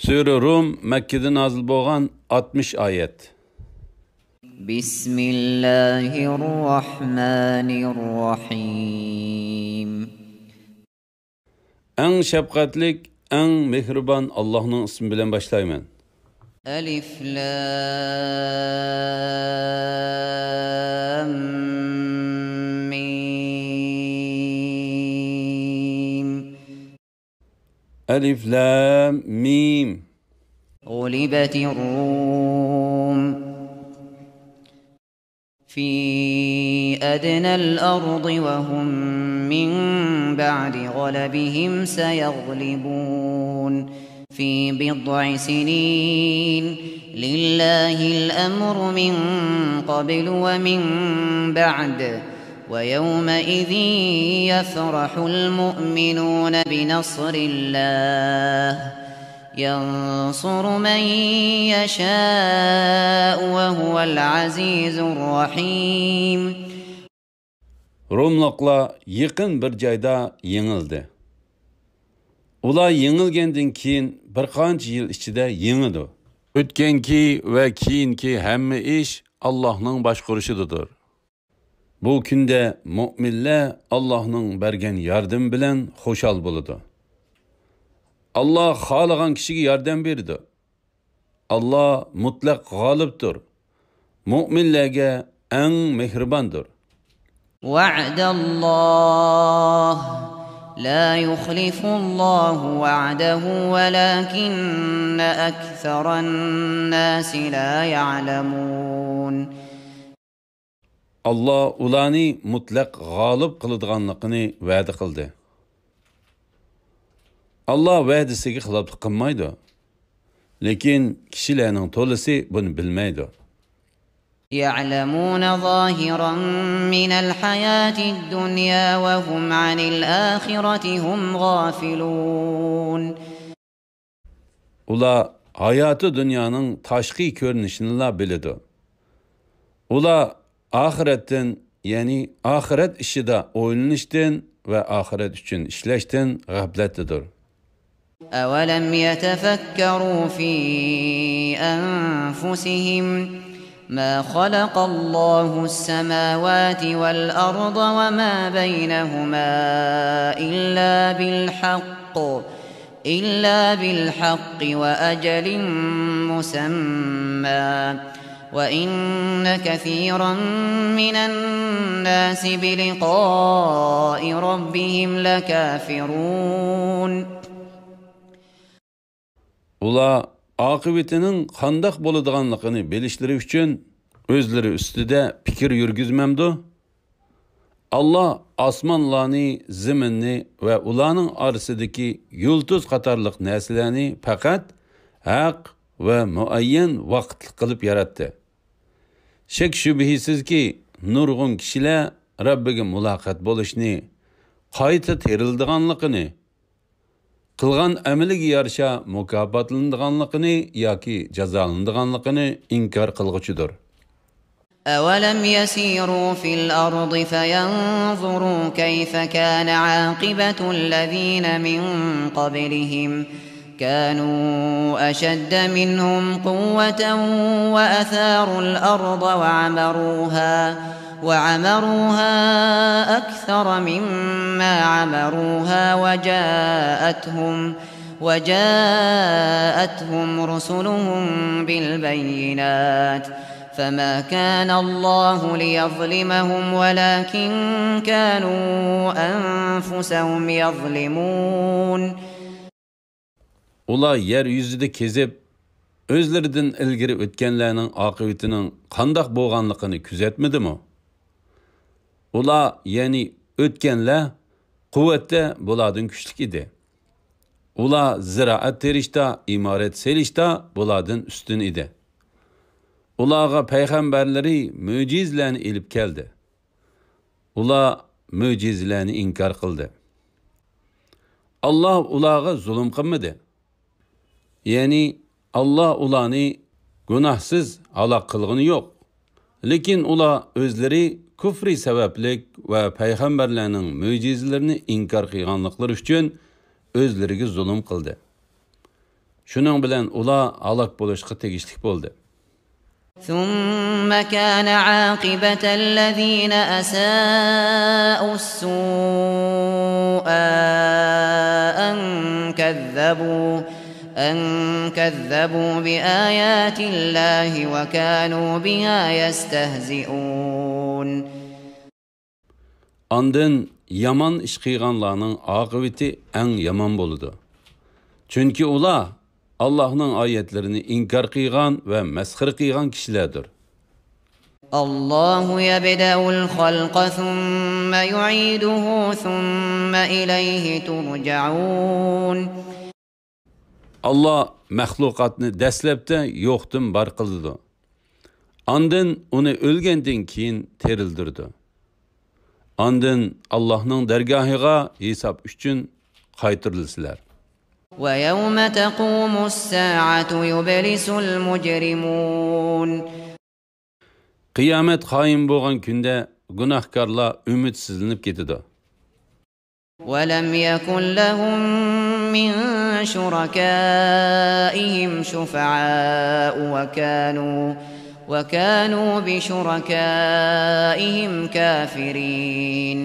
Sure Rum Mekke'de nazil bo'lgan 60 oyat. Bismillahirrahmanirrahim. Eng shafqatlik, eng mehribon Allohning ismi bilan boshlayman. Alif Lam Mim. Alif Lam Mim. غلبت الروم في أدنى الأرض وهم من بعد غلبهم سيغلبون في بضع سنين لله الأمر من قبل ومن بعد ويومئذ يفرح المؤمنون بنصر الله ينصر من يشاء وهو العزيز الرحيم. Rumluqlar yaqin bir joyda yengildi. Ular yengilgandan keyin bir qancha yil ichida yengidi. O'tganki va keyingi hamma ish Allohning boshqarishidadir. Bu kunda mu'minlar Allohning bergan yordam bilan xushal bo'ladi. Allah xohlagan kishiga yordam berdi. Allah mutlaq g'olibdir. Mu'minlarga eng mehribondir. وعد الله لا يخلف الله وعده ولكن أكثر الناس لا يعلمون. Allah ularni mutlaq g'olib qiladiganligini va'da qildi. Allah va'dasiga xiloflik qilmaydi. Lekin kishilarning to'lisi buni bilmaydi. يعلمون ظاهرا من الحياة الدنيا وهم عن الآخرة هم غافلون. Ular hayatı dünyanın tashqi ko'rinishini biladi. Ular ahiretden, yani ahiret ishida o'ylanishdan ve ahiret için ishlashdan g'aflatdadir. أولم يتفكروا في أنفسهم ما خلق الله السماوات والأرض وما بينهما إلا بالحق وأجل مسمى وإن كثيرا من الناس بلقاء ربهم لكافرون. Ular aqibetining qandoq bo'ladiganligini bilishleri uchun o'zlari ustida fikr yurgizmamdi. Allah osmonlarni, zaminni va ularning orasidagi yulduz qatorliq narsalarni faqat haq va muayyan vaqtli qilib yaratdi. Shak shubhisizki nurg'un kishilar Rabbiga muloqot bo'lishni, qayta terildiganligini, qilgan amaliga yarasha mukofotlanadiganligini yoki jazolanadiganligini inkor qilg'uchidir. أولم يسيروا في الأرض فينظروا كيف كان عاقبة الذين من قبلهم كانوا أشد منهم قوة وأثاروا الأرض وعمروها أكثر مما عمروها وجاءتهم رسلهم بالبينات فما كان الله ليظلمهم ولكن كانوا أنفسهم يظلمون. Ular yeryüzüde kezip, özlerinden ilgiri ötkenlerinin akıbetinin qandoq bo'lganligini kuzatmadimi? Ular, yani ötkenler, kuvvette bulardan güçlük idi. Ular ziraat terishda, imorat selishda bulardan üstün idi. Ularga peygamberleri mucizlarni ilib keldi. Ular mucizlarni inkar qildi. Allah ularga zulm qilmadi. Yani Allah ularni günahsız halak qilgani yo'q. Lekin ular o'zlari kufri sabablik va payg'ambarlarning mo'jizalarini inkor qilganliklari uchun o'zlariga zulm qildi. Shuning bilan ular halok bo'lishga tegishli bo'ldi. ثم كان عاقبة الذين أساءوا السوء أن كذبوا بآيات الله وكانوا بها يستهزئون. Ondan yaman ish qilganlarning oqibati eng yomon bo'ladi. Chunki ular Allah'ın ayetlerini inkar qilgan ve mesxir qilgan kishilardir. Allahu yebda'ul halqa thumma yu'iduhu thumma ilayhi turja'un. Allah məxluqatni dəslabda yoxdan bar qildi. Ondan uni o'lgandan keyin terildirdi. Ondan Allah'ın dergahiga hisob uchun qaytirilsizlar. وَيَوْمَ تَقُومُ السَّاعَةُ يُبْلِسُ الْمُجْرِمُونَ. Qiyomat qoyim bo'lgan kunda gunohkorlar umidsizlanib ketadi. وَلَمْ يَكُنْ لَهُم مِّن شُرَكَائِهِمْ شُفَعَاءُ وَكَانُوا بِشُرَكَائِهِمْ كَافِرِينَ.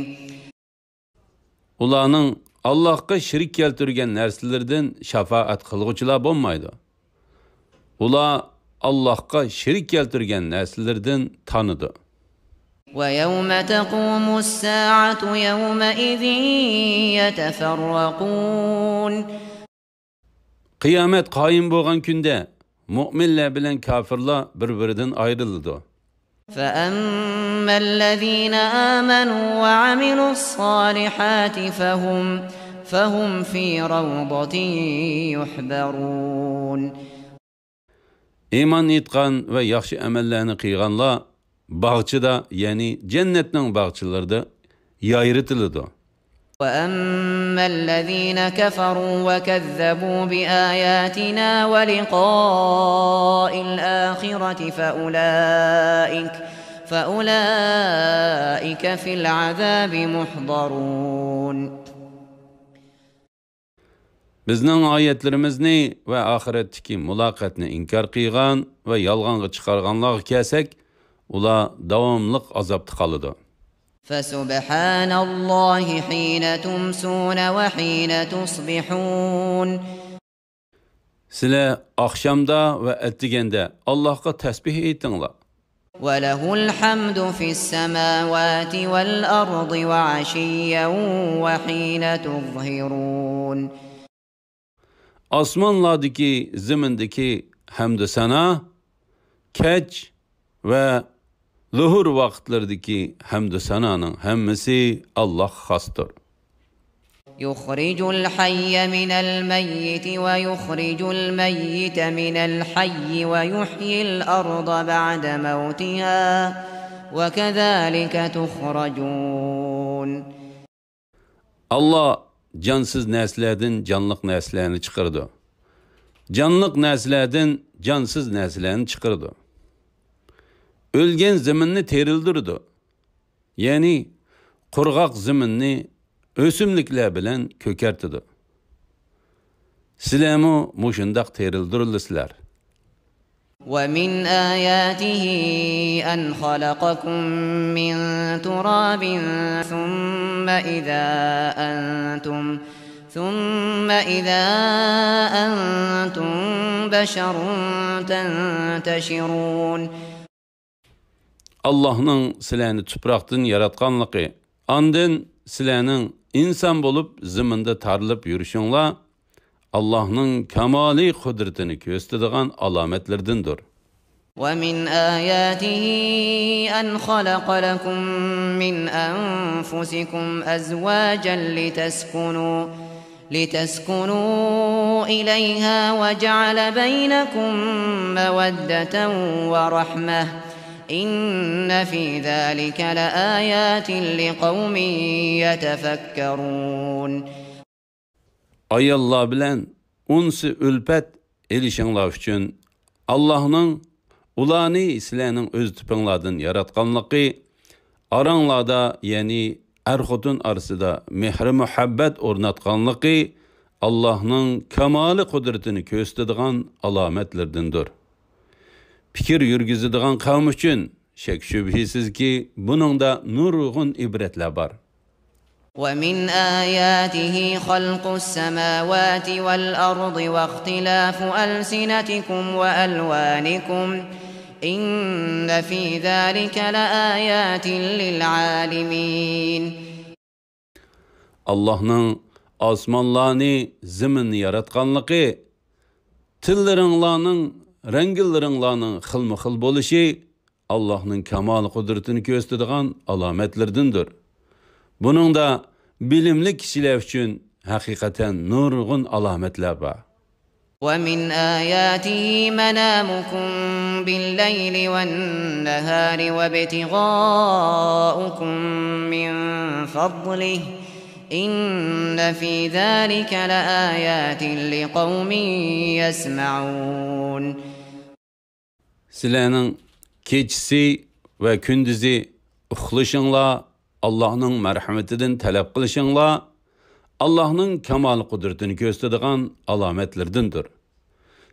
Ularning Allah'a şirik keltirgen narsalardan şafaat qilguvchilar bo'lmaydi. Ular Allah'a şirik keltirgen narsalardan tanıdı. وَيَوْمَ تَقُومُ السَّاعَةُ يَوْمَئِذٍ يَتَفَرَّقُونَ. Kıyamet qayim bo'lgan kunda mu'minlar bilan kafirlar bir-biridan ayrıldı. فَأَمَّا الَّذِينَ آمَنُوا وَعَمِلُوا الصَّالِحَاتِ فَهُمْ فِي رَوْضَةٍ يُحْبَرُونَ. İman etgan ve yaxşı amellerini qilganlar bağçıda, yani cennetning bağçılarida yayritıldı. وَأَمَّا الَّذِينَ كَفَرُوا وَكَذَّبُوا بِآيَاتِنَا وَلِقَاءِ الْآخِرَةِ فَأُولَئِكَ فِي الْعَذَابِ مُحْضَرُونَ. Bizning oyatlarimizni ve ahiretdeki mulaqatni inkar qilgan ve yolg'onga chiqarganlarga kelsak, ular davomliq azobda qoladi. فَسُبْحَانَ اللَّهِ حِينَ تُمْسُونَ وَحِينَ تُصْبِحُونَ. Sizlar oqshomda ve attiganda Allohga tasbih aytinglar. وَلَهُ الْحَمْدُ فِي السَّمَاوَاتِ وَالْأَرْضِ وَعَشِيًّا وَحِينَ تُظْهِرُونَ. Osmonlardagi, zimindagi hamd sana, kech ve zuhur vaqtlaridagi hamd sananing hammasi Alloh xosdir. يُخْرِجُ الْحَيَّ مِنَ الْمَيِّتِ وَيُخْرِجُ الْمَيِّتَ مِنَ الْحَيِّ وَيُحْيِي الْأَرْضَ بَعْدَ مَوْتِهَا وَكَذَلِكَ تُخْرَجُونَ. Allah cansız neslerden canlıq neslerini çıkardı. Canlıq neslerden cansız neslerini çıkardı. Ölgen zeminni terildirdi. Yani qurg'oq zeminni o'simliklar bilan ko'kartidi. Sizlarmi mushundaq terildirilsizlar. وَمِنْ آيَاتِهِ أَنْ خَلَقَكُم مِّن تُرَابٍ ثُمَّ إِذَا أَنْتُمْ بَشَرٌ تَنْتَشِرُونَ. Allah'ın sizlarni tuproqdan yaratganligi, ondan sizlarning inson bo'lib zaminda tarilib yurishinglar Allah'ın kamali kudretini gösterdiğin alametlerdendir. وَمِنْ آيَاتِهِ أَنْ خَلَقَ لَكُم مِّنْ أَنفُسِكُمْ أَزْوَاجًا لِتَسْكُنُوا إِلَيْهَا وَجَعَلَ بَيْنَكُم مَّوَدَّةً وَرَحْمَةً إِنَّ فِي ذَلِكَ لَآيَاتٍ لِقَوْمٍ يَتَفَكَّرُونَ. Ayallah bilen unsi ülpet elişinler üçün Allah'ın ulanı sizlerinin öz tüpünlerden yaratkanlığı aranlarda yani erhutun arasında mehri muhabbet ornatkanlığı Allah'ның kamali kudretini köstedigan alametlerdendir. Fikir yürgüzüdigan kavm üçün şek şübhisiz ki bunun da nurgun ibretler var. وَمِنْ آيَاتِهِ خَلْقُ السَّمَاوَاتِ وَالْأَرْضِ وَاخْتِلَافُ أَلْسِنَتِكُمْ وَأَلْوَانِكُمْ إِنَّ فِي ذَلِكَ لَآيَاتٍ لِلْعَالِمِينَ Allah'ın asmanlarını, zimini yaratkanlığı, tilleringlarning, rengilleringlarning xilma-xil bo'lishi Allah'ın kamal kudretini gösterdiğin alametlerdendir. Bunun da bilimli kişiler için hakikaten nurgun alametler var. وَمِنْ آيَاتِهِ مَنَامُكُمْ بِاللَّيْلِ وَالنَّهَارِ وَابْتِغَاؤُكُمْ مِنْ فَضْلِهِ إِنَّ فِي ذَلِكَ لَآيَاتٍ لِقَوْمٍ يَسْمَعُونَ Sizlerinin keçisi ve kündüzü uxlışınla Allah'ın merhametinden talep kılışınla Allah'ın kemal kudretini gösterdiğin alametlerdendir.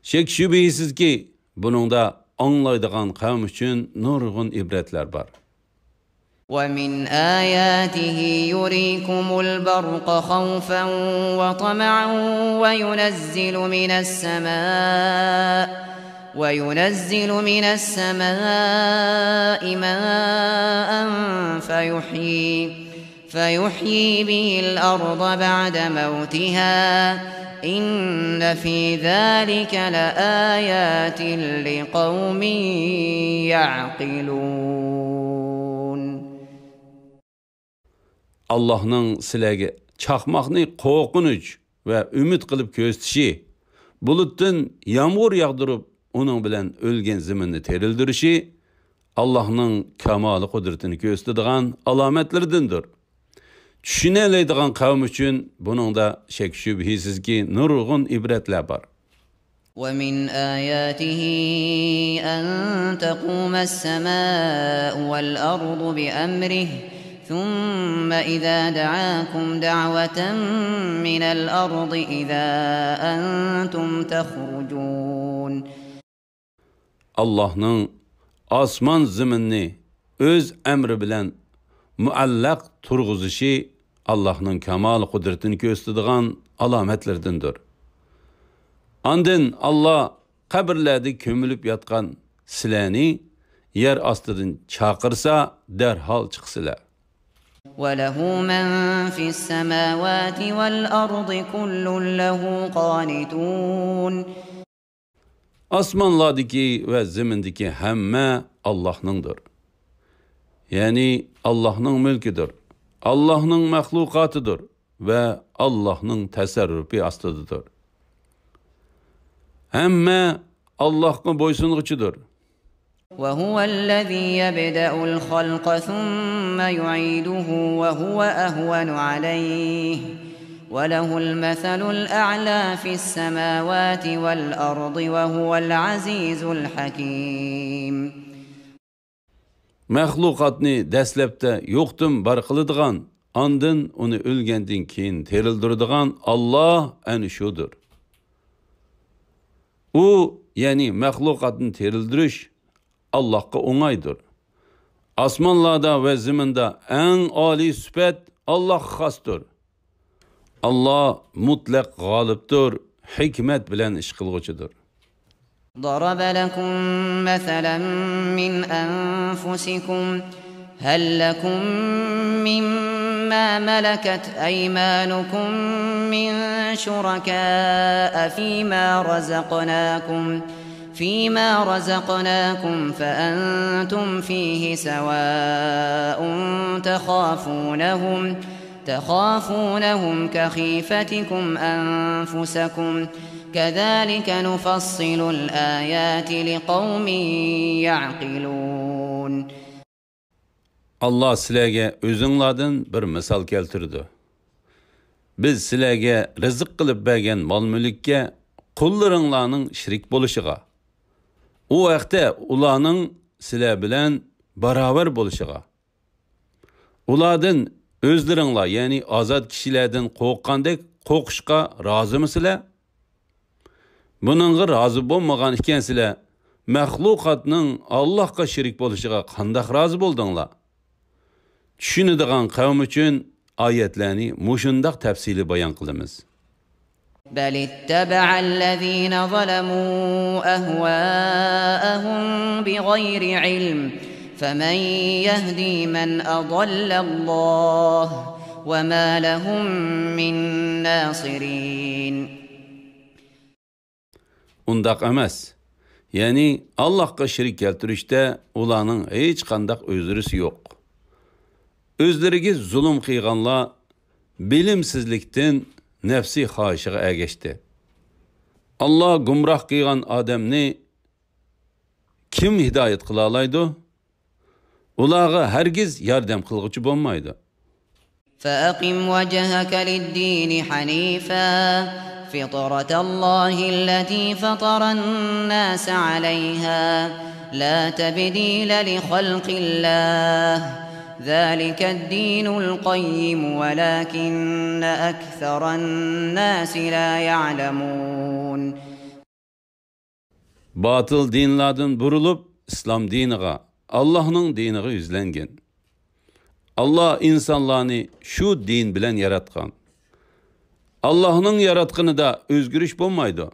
Şek şübhisiz ki bunun da anlaydıgan kavm için nurgun ibretler var. وَمِنْ آيَاتِهِ يُرِيكُمُ الْبَرْقَ خَوْفًا وَطَمَعًا وَيُنَزِّلُ مِنَ السَّمَاءِ مَاءً فيحيي به الأرض بعد موتها إن في ذلك لآيات لقوم يعقلون Allah'ın sizlerge çakmakni korkunç ve ümit kılıp köstişi, buluttan yağmur yağdırıp onun bilen ölgen ziminni terildirişi, Allah'ın kemali kudretini gösterdiğin alametlerindendir. Düşüneleydiğin kavm için bunun da şek şübhisiz ki nurgun ibretler var. وَمِنْ آيَاتِهِ أَنْ تَقُومَ السَّمَاءُ وَالْأَرْضُ بِأَمْرِهِ ثُمَّ إِذَا دَعَاكُمْ دَعْوَةً مِنَ الْأَرْضِ إِذَا أَنْتُمْ تَخْرُجُونَ Allah'ın asman ziminni öz emri bilen muallaq turguzuşi Allah'ın kemal kudretini gösterdiğin alametlerindendir. Andın Allah kabirlerde kömülüp yatkan sileni yer astıdan çakırsa derhal çıksılar. وَلَهُ مَنْ فِي السَّمَاوَاتِ وَالْأَرْضِ كُلٌّ لَهُ قَانِتُونَ Asmanlardaki ve zemindeki hemme Allah'ındır. Yani Allah'ın mülküdür. Allah'ın mahlukatıdır ve Allah'ın tasarrufi astıdır. Hemme Allah'a boysunluğudur. وَهُوَ الَّذِي يَبْدَأُ الْخَلْقَ ثُمَّ يُعِيدُهُ وَهُوَ أَهْوَنُ عَلَيْهِ وَلَهُ الْمَثَلُ الْأَعْلَى فِي السَّمَاوَاتِ وَالْأَرْضِ وَهُوَ الْعَزِيزُ الْحَكِيمُ Məxluqatni dəsləbdə yoxdun bar qılıdığan, andın onu ölgəndin keyin terildirdiğan Allah əni şudur. O, yani məxluqatni terildiriş Allah'a onaydır. Asmanlarda ve ziminde en âli sübət Allah xastır. Allah mutlaq galiptir, hikmet bilen iş kılgıcıdır. ضرب لكم مثلا من أنفسكم هل لكم مما ملكت أيمانكم من شركاء فيما رزقناكم فأنتم فيه سواء تخافونهم كخيفتكم أنفسكم كذلك نفصل الآيات لقوم يعقلون Allah sizlerge özünlerden bir misal keltirdi. Biz sizlerge rızık kılıp bergen mal-mülükke kullarınlarının şirik boluşuğa, o vaqtda ularning sizlar bilan baravar boluşuğa, ulardan özleringlar yani azad kişilerden qo'rqqandek qo'qishga rozimisizlar? Buningga rozi bo'lmagan ekansizlar, maxluqotning Allohga shirik bo'lishiga qanday rozi bo'ldinglar? Tushunadigan qavm uchun oyatlarni mushundaq tafsili bayon qilamiz. بل اتبع الذين ظلموا أهواءهم بغير علم فمن يهدي من أضل الله وما لهم من ناصرين. Undaq emas. Yani Allah'a şirik keltirishdə ularning hech qandaq özürüsü yo'q. Özleriga zulm qilganlar bilimsizlikdan nefsi xohishiga ergashdi. Allah gumroh qilgan odamni kim hidoyat qila oladi? Ularga hargiz yordam qilguchi bo'lmaydi. فأقم وجهك للدين حنيفا فطرة الله التي فطر الناس عليها لا تبديل لخلق الله ذلك الدين القيم ولكن أكثر الناس لا يعلمون. Batıl dinlardan burulup İslam diniga, Allah'ның diniga yüzlengen. Allah insanlarni şu din bilen yaratgan. Allah'ның yaratqanida özgürüş bo'lmaydi.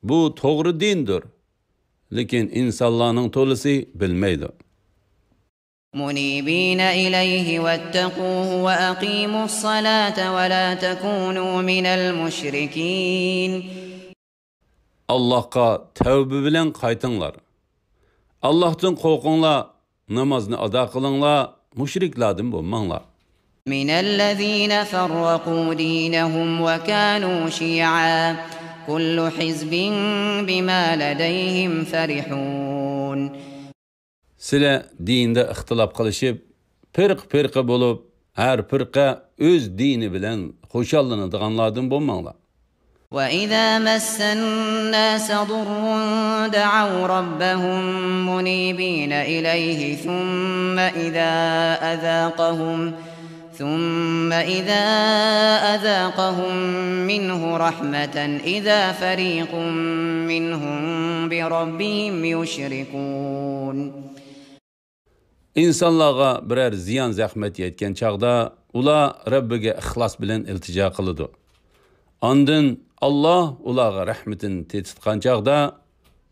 Bu to'g'ri dindir. Lekin insonlarning to'lisi bilmaydi. منيبين إليه واتقوه وأقيموا الصلاة ولا تكونوا من المشركين. Allah'a tövbe bilen qaytinglar. Allah'tan qo'rqinglar, namozni ado qilinglar, mushriklardan bo'lmanglar. من الذين فرقوا دينهم وكانوا شيعا كل حزب بما لديهم فرحون. Sizlar dinda ixtilof qilishib, firqa bo'lib, har firqa o'z dini bilan xo'shallanadiganlardan bo'lmanglar. وإذا مس الناس ضر دعوا ربهم منيبين إليه ثم إذا أذاقهم منه رحمة إذا فريق منهم بربهم يشركون. İnsanlarga birer ziyan zahmet yetken çağda ular Rabbiga ixlos bilan iltijo qiladi. Ondan Allah ularga rahmetini tetitgan çağda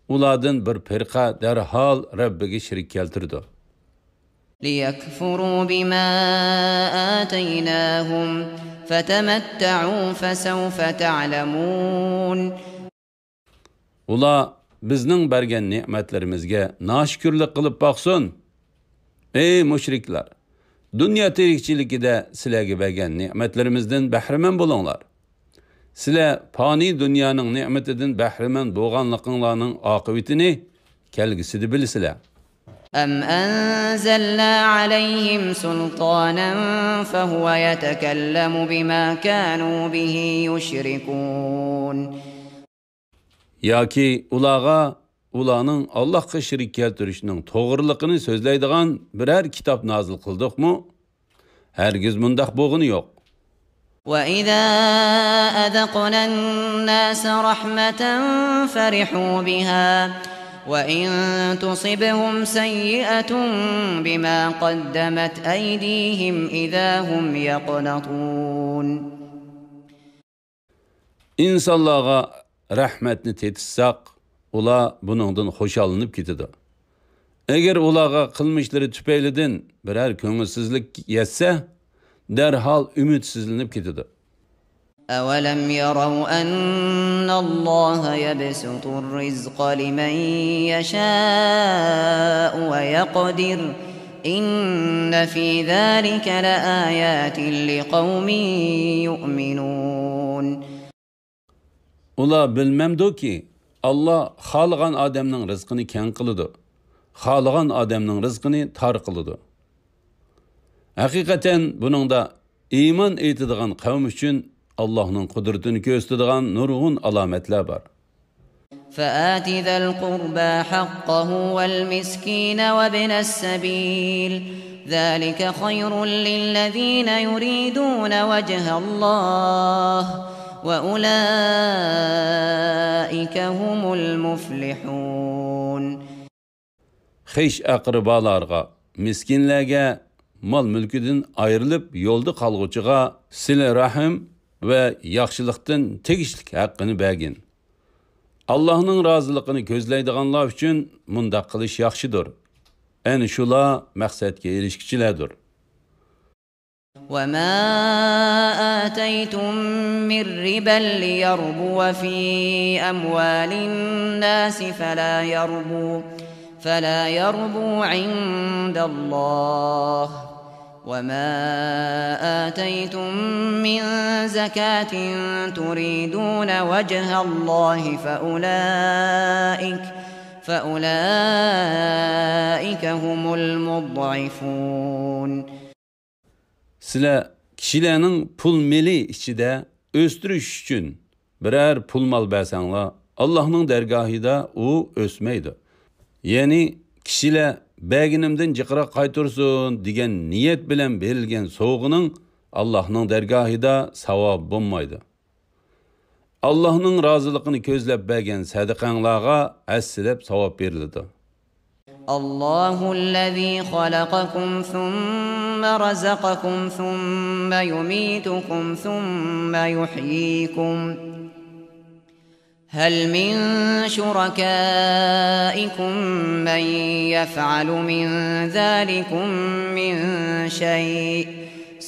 ulardan bir firqa derhal Rabbiga shirik keltirdi. ليكفروا بما آتيناهم فتمتعوا فسوف تعلمون. Ular bizning bergan ne'matlarimizga noshukirlik qilib boqsin. Ey mushriklar, dunyo tirikchiligida sizlarga bergan ne'matlarimizdan bahramand bo'linglar. Sizlar fani dunyoning ne'matidan bahramand bo'lganliginglarning oqibatini kelgisida bilasizlar. أم أنزلنا عليهم سلطانا فهو يتكلم بما كانوا به يشركون. Yoki ularning Allohga shirik keltirishning to'g'riliqini so'zlaydigan biror kitob nozil qildikmi? Hargiz mundaq bo'lg'ini yo'q. وإذا أذقنا الناس رحمة فرحوا بها وإن تصبهم سيئة بما قدمت أيديهم إذا هم يقنطون. İnsanlarga rahmetni tetissaq, ular buningdan xo'shallanib ketadi. Agar ularga qilmishlari tufaylidan biror ko'ngilsizlik yetsa, derhal ümidsizlanib ketadi. أولم يروا أن الله يبسط الرزق لمن يشاء ويقدر إن في ذلك لآيات لقوم يؤمنون. Ular bilmemdi ki Allah xalqan adamning rizqini keng qiladi, xalqan adamning rizqini tar qiladi. Haqiqatan buningda iymon etadigan qavm uchun Allah'ın kudretini gösterdiğin nurgun alametler var. فآت ذا القربى حقه والمسكين وابن السبيل ذلك خير للذين يريدون وجه الله وأولئك هم المفلحون. Xish aqribalarga, miskinlarga, mal mülküdün ayrılıp yolda qalğuchiga sila rahim ve yaxşılıqdan tegishlik haqqını bergin. Allah'ның razılıqını gözleydiganlar üçün mundaq qilish yaxşıdır. Eni şula maqsadga erişkichilardir. وما آتيتم من ربا ليربو في أموال الناس فلا يربو عند الله وما آتيتم من زكاة تريدون وجه الله فأولئك هم المضعفون. Sizler kişilerinin pul meli içide östürüş üçün birer pul mal bersanlar Allah'ның dergahida o ösmeydi. Yani kişiler bəginimdən jiqira qaytursun degan niyet bilen berilgen soğunun Allah'ның dergahida savab bulmaydı. Allah'ның razılıqını közlep bergen sadaqanlarga əssilep savab verildi. Allahu'llezî halakakum thumma razaqakum thumma yumitukum thumma yuhyikum. هل من شركائكم من يفعل من ذلكم من شيء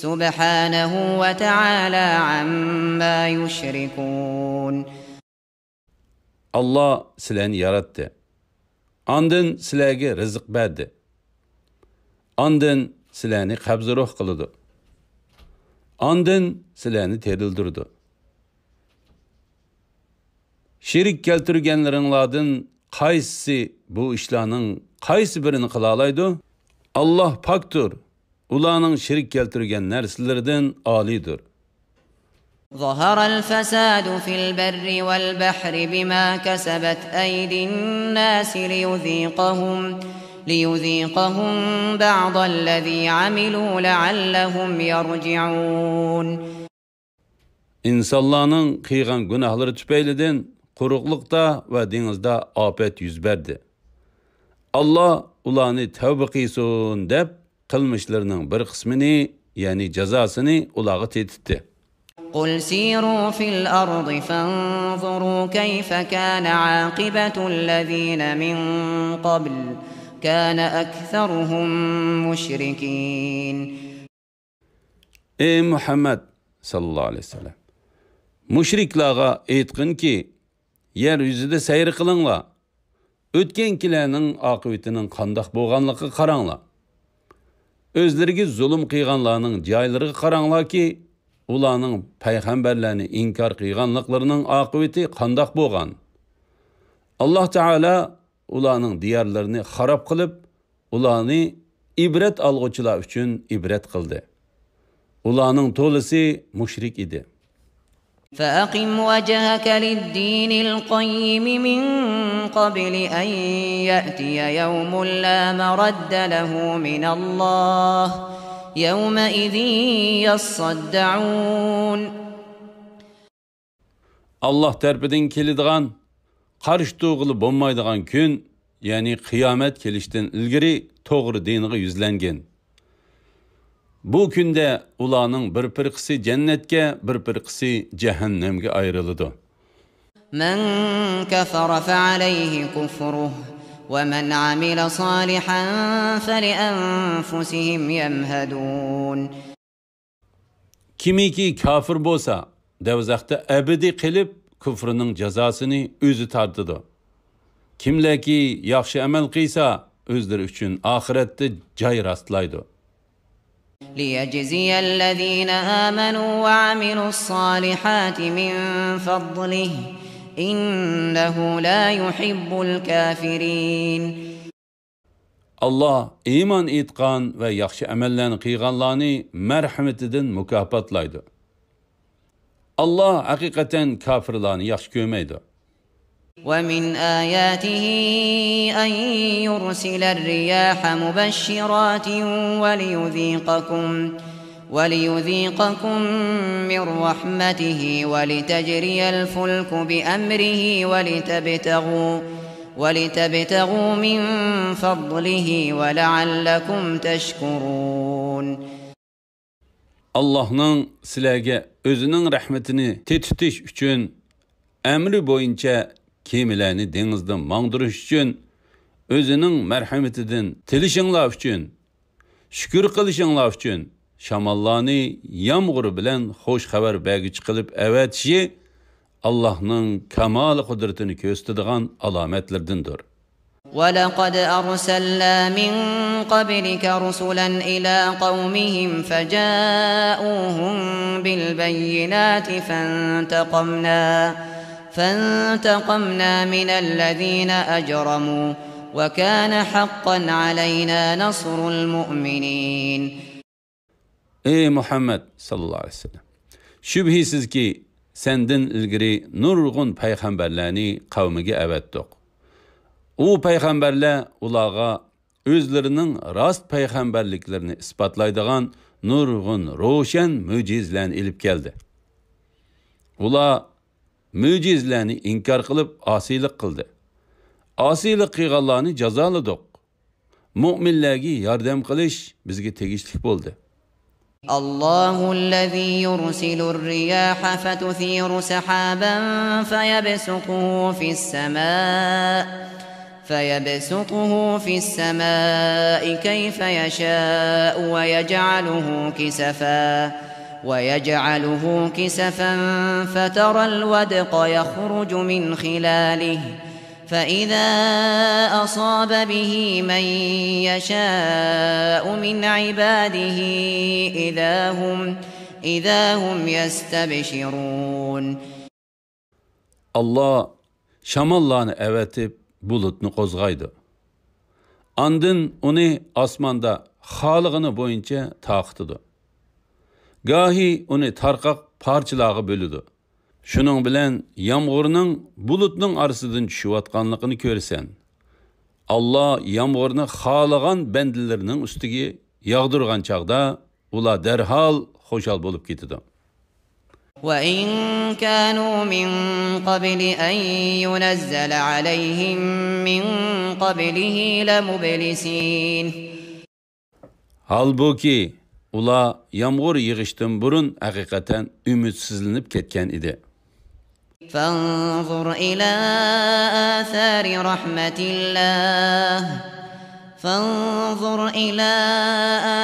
سبحانه وتعالى عما يشركون. Allah sizlarni yaratdi. Andın sizlarga rizq berdi. Andın sizlarni qabziroq qildi. Andın sizlarni terildirdi. Şerik keltirgenlerinlardan qaysi bu işlarning qaysi birini qila olaydi? Allah paktur. Ularning şerik keltirgen narsalardan olidir. ظهر الفساد في البر والبحر بما كسبت أيدي الناس ليذيقهم بعض الذي عملوا لعلهم يرجعون. İnsanların qiyğan günahları tüpeylidin quruqluqda ve denizde afet yüz berdi. Allah ularni tövbe qilsin deb qilmishlarining bir qismini, yani jazosini ularga tetitdi. قل سيروا في الأرض فانظروا كيف كان عاقبة الذين من قبل كان أكثرهم مشركين. Ey Muhammed sallallahu aleyhi ve sellem, müşriklarga aytqin ki, yeryüzüde seyir qilinglar, o'tgankilarning oqibatining qandoq bo'lganligiga qaranglar. O'zlariga zulm qilganlarning joylariga qaranglar ki, ularning payg'ambarlarni inkor qilganliklarining oqibati qandoq bo'lgan. Alloh taolo ularning diyorlarini xarob qilib, ularni ibrat olg'uvchilar uchun ibrat qildi. Ularning to'lisi mushrik edi. فأقم وجهك للدين القيم من قبل أن يأتي يوم لا مرد له من الله يومئذ يصدعون. Allah terpeden keladigan, qarshi to'g'ili bo'lmaydigan kun, ya'ni qiyomat kelishdan ilgari to'g'ri diniga yuzlangan. Bu kunda ularning bir firqasi jannatga, bir firqasi jahannamga ayriladi. من كفر فعليه كفره ومن عمل صالحا فلأنفسهم يمهدون. Kimiki kafir bo'lsa, davzaqda abadiy qilib kufrining jazosini o'zi tortadi. Kimlarki yaxshi amal qilsa, o'zlari uchun oxiratda joy rastlaydi. ليجزي الذين آمنوا وعملوا الصالحات من فضله إنه لا يحب الكافرين. Allah iman etgan ve yaxshi amallarni qilganlarni marhamatidan mukofotlaydi. Allah haqiqatan kafirlarni yaxshi ko'rmaydi. ومن آياته أن يرسل الرياح مبشرات وليذيقكم من رحمته ولتجري الفلك بأمره ولتبتغوا من فضله ولعلكم تشكرون. Allah'ın sizlarga özünün rahmetini tetitish uchun emri bo'yicha kemilarni dengizdan mangdirish uchun özünün merhametidan tilishinglar uchun shukr qilishinglar uchun shamallarni yomg'ir bilan xo'sh xabar bergich qilib avatishi Allah'ın kamal qudretini ko'rsatadigan alomatlardandir. وَلَقَدْ أَرْسَلْنَا مِنْ قَبْلِكَ رُسُلًا إِلَى قَوْمِهِمْ فَجَاءُوهُمْ بِالْبَيِّنَاتِ فانتقمنا من الذين أجرموا وكان حقا علينا نصر المؤمنين. Ey Muhammed sallallahu aleyhi ve sellem, şübhisiz ki senden ilgiri nurgun peygamberlerini kavmige evettik. O peygamberler ulağa özlerinin rast peygamberliklerini ispatlaydıgan nurgun roşen mücizlerini ilip geldi. Ula mücizlerini inkar kılıp asilik kıldı. Asilik kıygallarını cazaladık. Müminlerge yardım kılış bizge tegişlik oldu. الله الذي يرسل الرياح فتثير سحابا فيبسطه في السماء كيف يشاء ويجعله كسفا فترى الودق يخرج من خلاله فإذا أصاب به من يشاء من عباده إذا هم يستبشرون. Allah şamallarını evetip bulutunu qozgaydı. Andın onu asmanda xalığını boyunca taqtıdı. Gahi onu tarqaq parçalağı bölüdü. Şunun bilen yağmurun bulutun arasından düşüyotganligini görsen. Allah yağmurunu xalığan bendilerinin üstüge yağdırgan çağda ular derhal xoşal bolup ketidi. وَإِنْ كَانُوا مِنْ قَبْلِ أَنْ يُنَزَّلَ عَلَيْهِمْ مِنْ قَبْلِهِ لَمُبْلِسِينَ. Halbuki ular yağmur yığıştın burun hakikaten ümitsizlenip ketken idi. فانظر إلى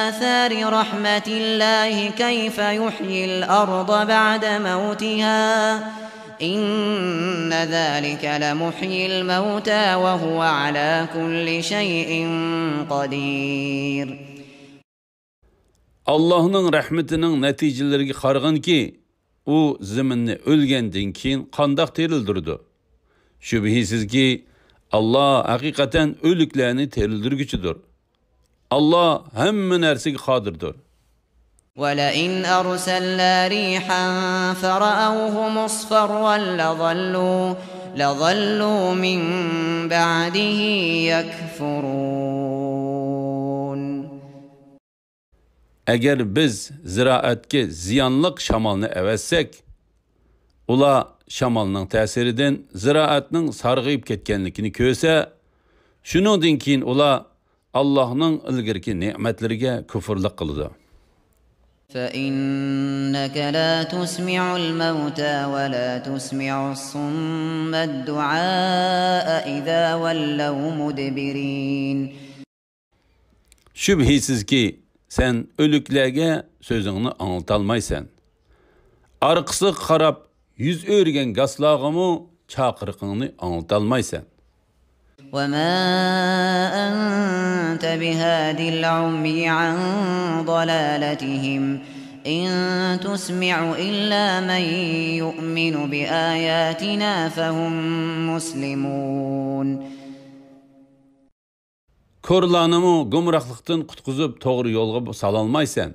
آثار رحمة الله كيف يحيي الأرض بعد موتها إن ذلك لمحيي الموتى وهو على كل شيء قدير. Allah'ın rahmetinin neticeleri qarğın ki o zeminni ölgenden keyin qandaq terildirdi. Şübhisiz ki Allah hakikaten ölüklerini terildirgüçüdür. Allah hemme nersige qadirdir. وَلَئِنْ أَرْسَلْنَا رِيحًا فَرَأَوْهُ مُصْفَرًّا لَظَلُّوا مِنْ بَعْدِهِ يَكْفُرُونَ. Eğer biz ziraatke ziyanlık şamalını evetsek, ula şamalının tesirinden ziraatının sargıyıp ketkenlikini köse, şunun keyin ula Allah'ın ilgirki nimetlerine küfürlük kılıdı. فَإِنَّكَ لَا تُسْمِعُ الْمَوْتَى وَلَا تُسْمِعُ الصُّمَّ الدُّعَاءَ إِذَا وَلَّوْا مُدْبِرِينَ. Şübhisiz ki sen ölüklerge sözünü anlatalmaysan. Arkısı qarab yüz örgen gaslağımı çaqırqını anlatalmaysan. وَمَا أَنْتَ بِهَادِ الْعُمْيِ عَنْ ضَلَالَتِهِمْ إِنْ تُسْمِعُ إِلَّا مَنْ يُؤْمِنُ بِآيَاتِنَا فَهُمْ مُسْلِمُونَ. Korlanımı gumraqlıqdan qutquzup toğru yolga salalmaysan.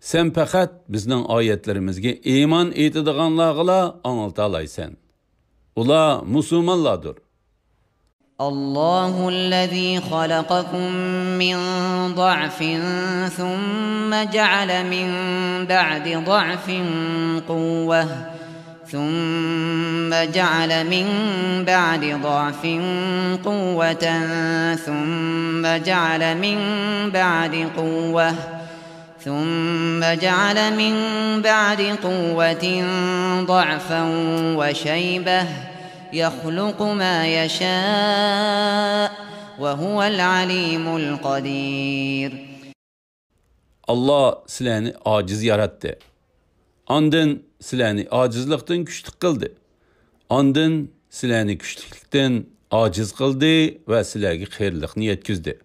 Sen faqat bizning oyatlarimizga iymon etadiganlarga anlata olaysan. Ular musulmonlardir. الله الذي خلقكم من ضعف ثم جعل من بعد ضعف قوة ثم جعل من بعد ضعف قوة ثم جعل من بعد قوة ثم جعل من بعد قوة ضعفا وشيبة يخلق ما يشاء وهو العليم القدير. Allah sizlarni ojiz yaratdi. Ondan sizlarni ojizlikdan kuchli qildi. Ondan sizlarni kuchlikdan ojiz qildi va sizlarga xayrlikni yetkazdi.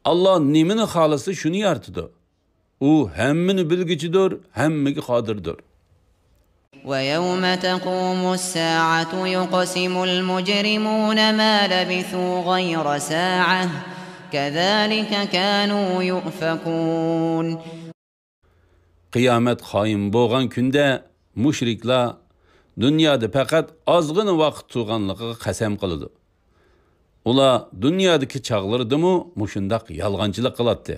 Allah nimani xohlasa shuni yaratdi. U hammani bilguchidir, hammaga qodirdir. وَيَوْمَ تَقُومُ السَّاعَةُ يُقْسِمُ الْمُجْرِمُونَ مَا لَبِثُوا غَيْرَ سَاعَةٍ كَذَلِكَ كَانُوا يُؤْفَكُونَ. Qiyomat qoyim bo'lgan kunda mushriklar dunyoda faqat ozgina vaqt turganligiga qasam qiladi. Ular dunyodagi chaqlardimi mushundaq yolg'onchilik qiladi.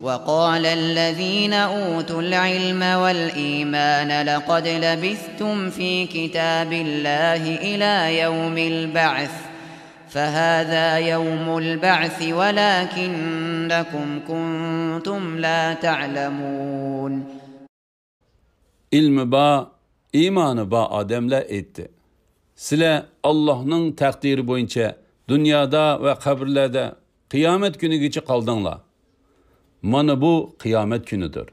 وَقَالَ الَّذِينَ أُوتُوا الْعِلْمَ وَالْإِيمَانَ لَقَدْ لَبِثْتُمْ فِي كِتَابِ اللَّهِ إِلَى يَوْمِ الْبَعْثِ فَهَذَا يَوْمُ الْبَعْثِ وَلَكِنَّكُمْ كُنْتُمْ لَا تَعْلَمُونَ. İlmi ba, imanı ba adamlar etti. Sizler Allah'ın takdiri boyunca dünyada ve kabirlerde kıyamet günü geçe kaldınlar. Mana bu kıyamet günüdür.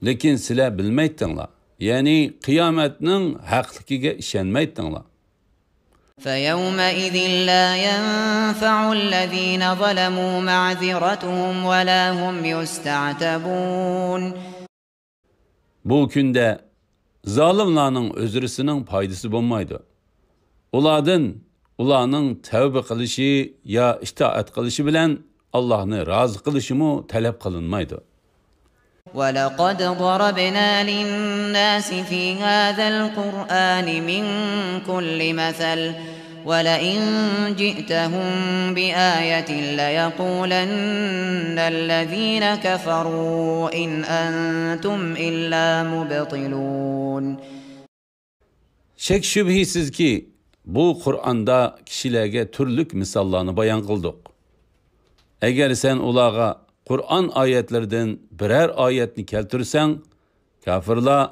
Lekin sizler bilmeydinler. Yani kıyametinin haklikiga işenmeydinler. فَيَوْمَئِذٍ لَا يَنْفَعُ الَّذ۪ينَ ظَلَمُوا مَعْذِرَتُهُمْ وَلَا هُمْ يُسْتَعْتَبُونَ. Bu günde zalimlarning özrüsünün faydası bulmaydı. Ularning tövbe qilishi ya itoat qilishi bilan Allah'ını razı qilishimi talep kılınmaydı. وَلَقَدْ ضَرَبْنَا لِلنَّاسِ فِي هَذَا الْقُرْآنِ مِنْ كُلِّ مَثَلٍ وَلَئِنْ جِئْتَهُمْ بِآيَةٍ لَيَقُولَنَّ الَّذ۪ينَ كَفَرُوا إِنْ أَنْتُمْ إِلَّا مُبْطِلُونَ. Şek şübhisiz ki bu Kur'an'da kişilerge türlük misallarını bayan kıldık. Eğer sen ulağa Kur'an ayetlerden birer ayetini keltirsen, kafirlar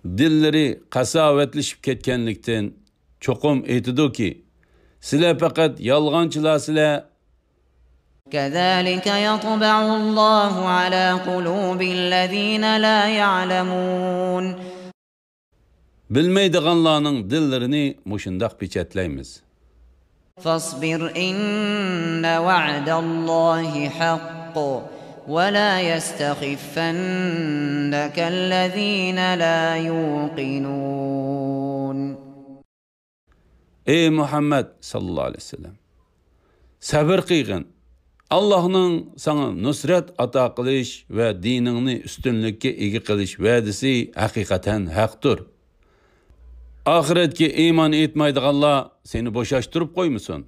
dilleri kasavetleşip ketkenlikten çokum eytidu ki, sizler fakat yalgancılar sizler. كَذَٰلِكَ يَطْبَعُ اللّٰهُ عَلَى قُلُوبِ الَّذ۪ينَ لَا يَعْلَمُونَ. Bilmeydiğanlarının dillerini muşundak piçetleyimiz. فَاصْبِرْ إِنَّ وَعْدَ اللّٰهِ حَقٌّ وَلَا يَسْتَخِفَّنَّكَ الَّذ۪ينَ لَا يُوقِنُونَ. Ey Muhammed sallallahu aleyhi ve sellem, sabır qilgin. Allah'ın sana nusret ata qilish ve dinini üstünlükke ega qilish va'dasi haqiqatan haqdir. Ahiretke iman etmaydiganlar seni boşaştırıp koymusun.